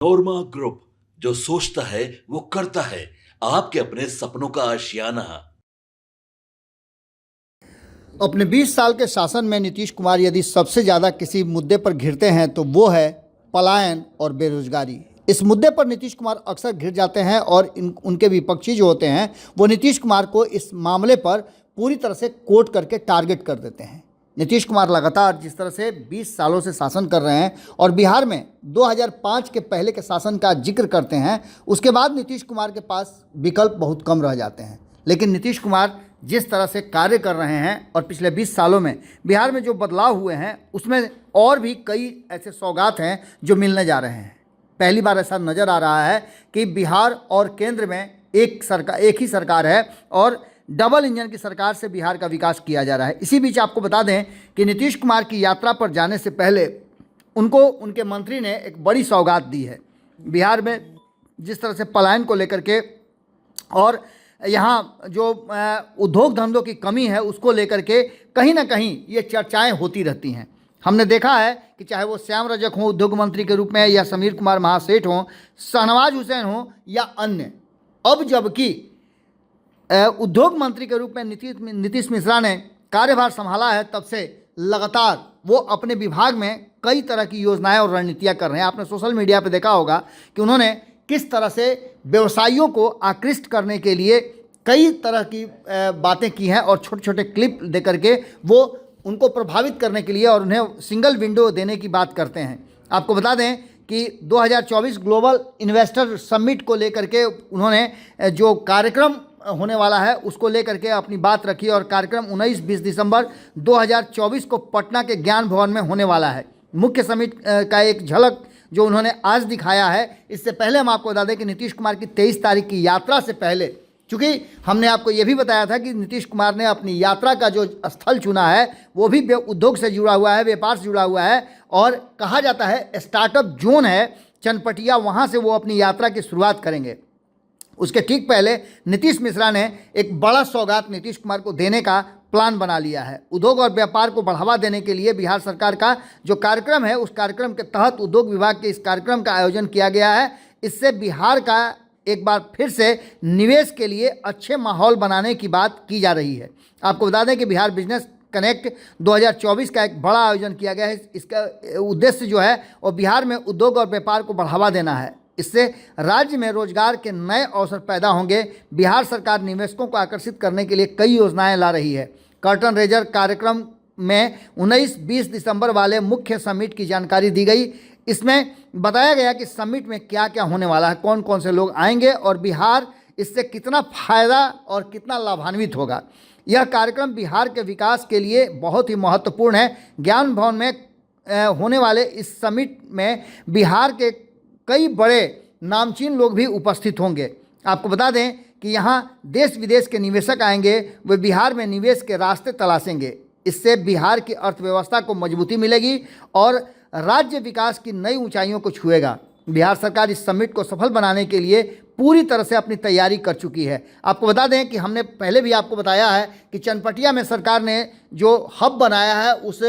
नोरमा group, जो सोचता है वो करता है। आपके अपने सपनों का आशियाना। अपने 20 साल के शासन में नीतीश कुमार यदि सबसे ज़्यादा किसी मुद्दे पर घिरते हैं तो वो है पलायन और बेरोजगारी। इस मुद्दे पर नीतीश कुमार अक्सर घिर जाते हैं और उनके विपक्षी जो होते हैं वो नीतीश कुमार को इस मामले पर पूरी तरह से कोट करके टारगेट कर देते हैं। नीतीश कुमार लगातार जिस तरह से 20 सालों से शासन कर रहे हैं और बिहार में 2005 के पहले के शासन का जिक्र करते हैं, उसके बाद नीतीश कुमार के पास विकल्प बहुत कम रह जाते हैं। लेकिन नीतीश कुमार जिस तरह से कार्य कर रहे हैं और पिछले 20 सालों में बिहार में जो बदलाव हुए हैं उसमें और भी कई ऐसे सौगात हैं जो मिलने जा रहे हैं। पहली बार ऐसा नज़र आ रहा है कि बिहार और केंद्र में एक ही सरकार है और डबल इंजन की सरकार से बिहार का विकास किया जा रहा है। इसी बीच आपको बता दें कि नीतीश कुमार की यात्रा पर जाने से पहले उनको उनके मंत्री ने एक बड़ी सौगात दी है। बिहार में जिस तरह से पलायन को लेकर के और यहाँ जो उद्योग धंधों की कमी है उसको लेकर के कहीं ना कहीं ये चर्चाएं होती रहती हैं। हमने देखा है कि चाहे वो श्याम रजक हों उद्योग मंत्री के रूप में, या समीर कुमार महासेठ हों, शहनवाज हुसैन हों या अन्य, अब जबकि उद्योग मंत्री के रूप में नीतीश मिश्रा ने कार्यभार संभाला है, तब से लगातार वो अपने विभाग में कई तरह की योजनाएं और रणनीतियां कर रहे हैं। आपने सोशल मीडिया पे देखा होगा कि उन्होंने किस तरह से व्यवसायियों को आकृष्ट करने के लिए कई तरह की बातें की हैं और छोटे छोटे क्लिप दे करके वो उनको प्रभावित करने के लिए और उन्हें सिंगल विंडो देने की बात करते हैं। आपको बता दें कि 2024 ग्लोबल इन्वेस्टर समिट को लेकर के उन्होंने जो कार्यक्रम होने वाला है उसको लेकर के अपनी बात रखी और कार्यक्रम 19-20 दिसंबर 2024 को पटना के ज्ञान भवन में होने वाला है। मुख्य समिट का एक झलक जो उन्होंने आज दिखाया है। इससे पहले हम आपको बता दें कि नीतीश कुमार की 23 तारीख की यात्रा से पहले, चूँकि हमने आपको ये भी बताया था कि नीतीश कुमार ने अपनी यात्रा का जो स्थल चुना है वो भी उद्योग से जुड़ा हुआ है, व्यापार से जुड़ा हुआ है और कहा जाता है स्टार्टअप जोन है चनपटिया, वहाँ से वो अपनी यात्रा की शुरुआत करेंगे। उसके ठीक पहले नीतीश मिश्रा ने एक बड़ा सौगात नीतीश कुमार को देने का प्लान बना लिया है। उद्योग और व्यापार को बढ़ावा देने के लिए बिहार सरकार का जो कार्यक्रम है उस कार्यक्रम के तहत उद्योग विभाग के इस कार्यक्रम का आयोजन किया गया है। इससे बिहार का एक बार फिर से निवेश के लिए अच्छे माहौल बनाने की बात की जा रही है। आपको बता दें कि बिहार बिजनेस कनेक्ट 2024 का एक बड़ा आयोजन किया गया है। इसका उद्देश्य जो है वो बिहार में उद्योग और व्यापार को बढ़ावा देना है। इससे राज्य में रोजगार के नए अवसर पैदा होंगे। बिहार सरकार निवेशकों को आकर्षित करने के लिए कई योजनाएं ला रही है। कर्टन रेजर कार्यक्रम में 19-20 दिसंबर वाले मुख्य समिट की जानकारी दी गई। इसमें बताया गया कि समिट में क्या क्या होने वाला है, कौन कौन से लोग आएंगे और बिहार इससे कितना फायदा और कितना लाभान्वित होगा। यह कार्यक्रम बिहार के विकास के लिए बहुत ही महत्वपूर्ण है। ज्ञान भवन में होने वाले इस समिट में बिहार के कई बड़े नामचीन लोग भी उपस्थित होंगे। आपको बता दें कि यहाँ देश विदेश के निवेशक आएंगे, वे बिहार में निवेश के रास्ते तलाशेंगे। इससे बिहार की अर्थव्यवस्था को मजबूती मिलेगी और राज्य विकास की नई ऊंचाइयों को छुएगा। बिहार सरकार इस समिट को सफल बनाने के लिए पूरी तरह से अपनी तैयारी कर चुकी है। आपको बता दें कि हमने पहले भी आपको बताया है कि चनपटिया में सरकार ने जो हब बनाया है उस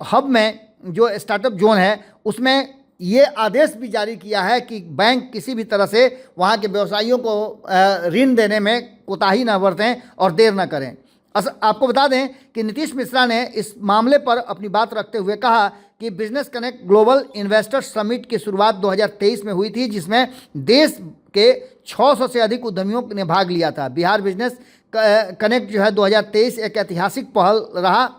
हब में जो स्टार्टअप जोन है उसमें ये आदेश भी जारी किया है कि बैंक किसी भी तरह से वहाँ के व्यवसायियों को ऋण देने में कोताही न बरतें और देर न करें। आपको बता दें कि नीतीश मिश्रा ने इस मामले पर अपनी बात रखते हुए कहा कि business connect global investor summit की शुरुआत 2023 में हुई थी, जिसमें देश के 600 से अधिक उद्यमियों ने भाग लिया था। बिहार बिजनेस कनेक्ट जो है 2023 एक ऐतिहासिक पहल रहा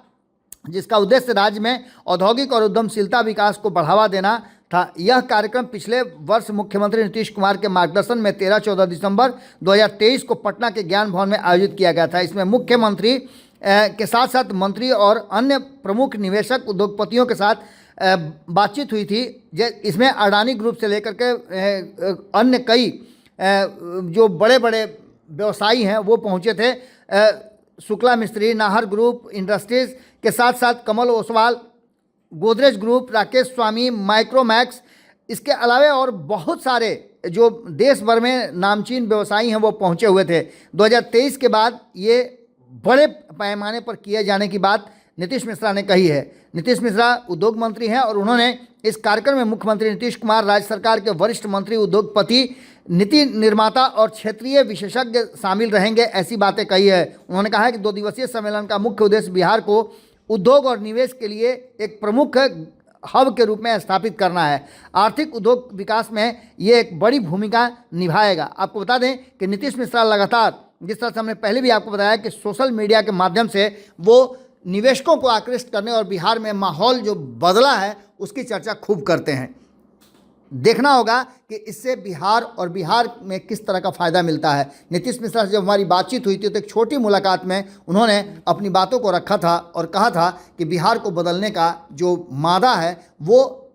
जिसका उद्देश्य राज्य में औद्योगिक और उद्यमशीलता विकास को बढ़ावा देना था। यह कार्यक्रम पिछले वर्ष मुख्यमंत्री नीतीश कुमार के मार्गदर्शन में 13-14 दिसंबर 2023 को पटना के ज्ञान भवन में आयोजित किया गया था। इसमें मुख्यमंत्री के साथ साथ मंत्री और अन्य प्रमुख निवेशक उद्योगपतियों के साथ बातचीत हुई थी। इसमें अडानी ग्रुप से लेकर के अन्य कई जो बड़े बड़े व्यवसायी हैं वो पहुँचे थे। शुक्ला मिस्त्री, नाहर ग्रुप इंडस्ट्रीज के साथ साथ कमल ओसवाल, गोदरेज ग्रुप, राकेश स्वामी, माइक्रोमैक्स, इसके अलावा और बहुत सारे जो देश भर में नामचीन व्यवसायी हैं वो पहुंचे हुए थे। 2023 के बाद ये बड़े पैमाने पर किए जाने की बात नीतीश मिश्रा ने कही है। नीतीश मिश्रा उद्योग मंत्री हैं और उन्होंने इस कार्यक्रम में मुख्यमंत्री नीतीश कुमार, राज्य सरकार के वरिष्ठ मंत्री, उद्योगपति, नीति निर्माता और क्षेत्रीय विशेषज्ञ शामिल रहेंगे, ऐसी बातें कही है। उन्होंने कहा है कि 2 दिवसीय सम्मेलन का मुख्य उद्देश्य बिहार को उद्योग और निवेश के लिए एक प्रमुख हब के रूप में स्थापित करना है। आर्थिक उद्योग विकास में ये एक बड़ी भूमिका निभाएगा। आपको बता दें कि नीतीश मिश्रा लगातार, जिस तरह से हमने पहले भी आपको बताया कि सोशल मीडिया के माध्यम से वो निवेशकों को आकृष्ट करने और बिहार में माहौल जो बदला है उसकी चर्चा खूब करते हैं। देखना होगा कि इससे बिहार और बिहार में किस तरह का फ़ायदा मिलता है। नीतीश मिश्रा से जब हमारी बातचीत हुई थी तो एक छोटी मुलाकात में उन्होंने अपनी बातों को रखा था और कहा था कि बिहार को बदलने का जो मादा है वो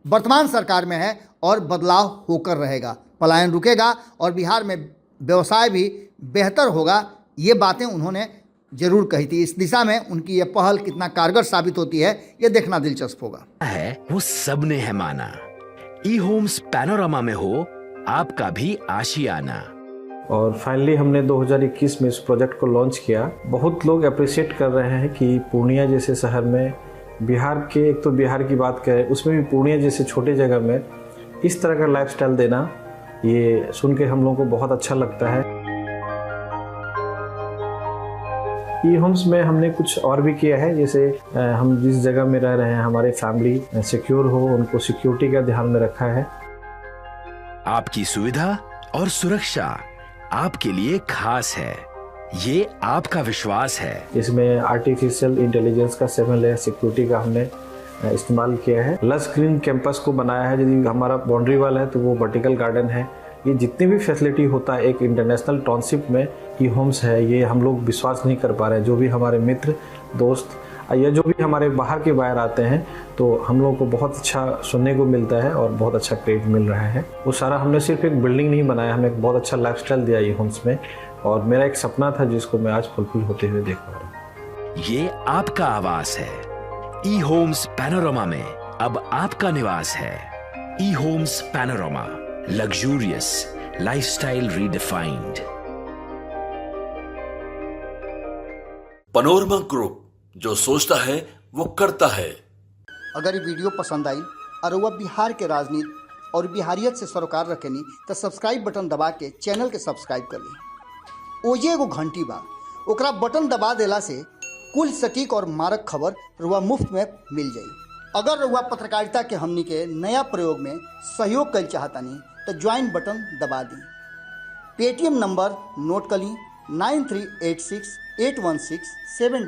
वर्तमान सरकार में है और बदलाव होकर रहेगा, पलायन रुकेगा और बिहार में व्यवसाय भी बेहतर होगा। ये बातें उन्होंने जरूर कही थी। इस दिशा में उनकी ये पहल कितना कारगर साबित होती है ये देखना दिलचस्प होगा। है वो सबने है माना। ई होम्स पैनोरामा में हो आपका भी आशियाना। और फाइनली हमने 2021 में इस प्रोजेक्ट को लॉन्च किया। बहुत लोग अप्रिशिएट कर रहे हैं कि पूर्णिया जैसे शहर में, बिहार के, एक तो बिहार की बात करें उसमें भी पूर्णिया जैसे छोटे जगह में इस तरह का लाइफस्टाइल देना, ये सुन के हम लोगों को बहुत अच्छा लगता है। ई होम्स में हमने कुछ और भी किया है, जैसे हम जिस जगह में रह रहे हैं हमारे फैमिली सिक्योर हो, उनको सिक्योरिटी का ध्यान में रखा है। आपकी सुविधा और सुरक्षा आपके लिए खास है, ये आपका विश्वास है। इसमें आर्टिफिशियल इंटेलिजेंस का 7 लेयर सिक्योरिटी का हमने इस्तेमाल किया है। लस ग्रीन कैंपस को बनाया है। यदि हमारा बाउंड्री वाल है तो वो वर्टिकल गार्डन है। ये जितनी भी फैसिलिटी होता है एक इंटरनेशनल टाउनशिप में ई होम्स है, ये हम लोग विश्वास नहीं कर पा रहे हैं। जो भी हमारे मित्र, दोस्त या जो भी हमारे बाहर के बाहर आते हैं तो हम लोगों को बहुत अच्छा सुनने को मिलता है और बहुत अच्छा क्रेडिट मिल रहा है। वो सारा हमने सिर्फ एक बिल्डिंग नहीं बनाया, हमें एक बहुत अच्छा लाइफस्टाइल दिया ई होम्स में, और मेरा एक सपना था जिसको मैं आज फुलफिल होते हुए देख पा रहा हूँ। ये आपका आवास है। ई होम्स पैनोरामा में अब आपका निवास है। E homes panorama, luxurious lifestyle redefined. Panorama group, जो सोचता है वो करता है। अगर ये वीडियो पसंद आई और वह बिहार के राजनीति और बिहारियत से सरोकार रखेनी तो सब्सक्राइब बटन दबा के चैनल के सब्सक्राइब कर ली। ओजे एगो घंटी बा, ओकरा बटन दबा देला से कुल सटीक और मारक खबर रुआ मुफ्त में मिल जाई। अगर रुआ पत्रकारिता के हमनी के नया प्रयोग में सहयोग कर चाहतानी तो ज्वाइन बटन दबा दी। पेटीएम नंबर नोट कर ली 93868167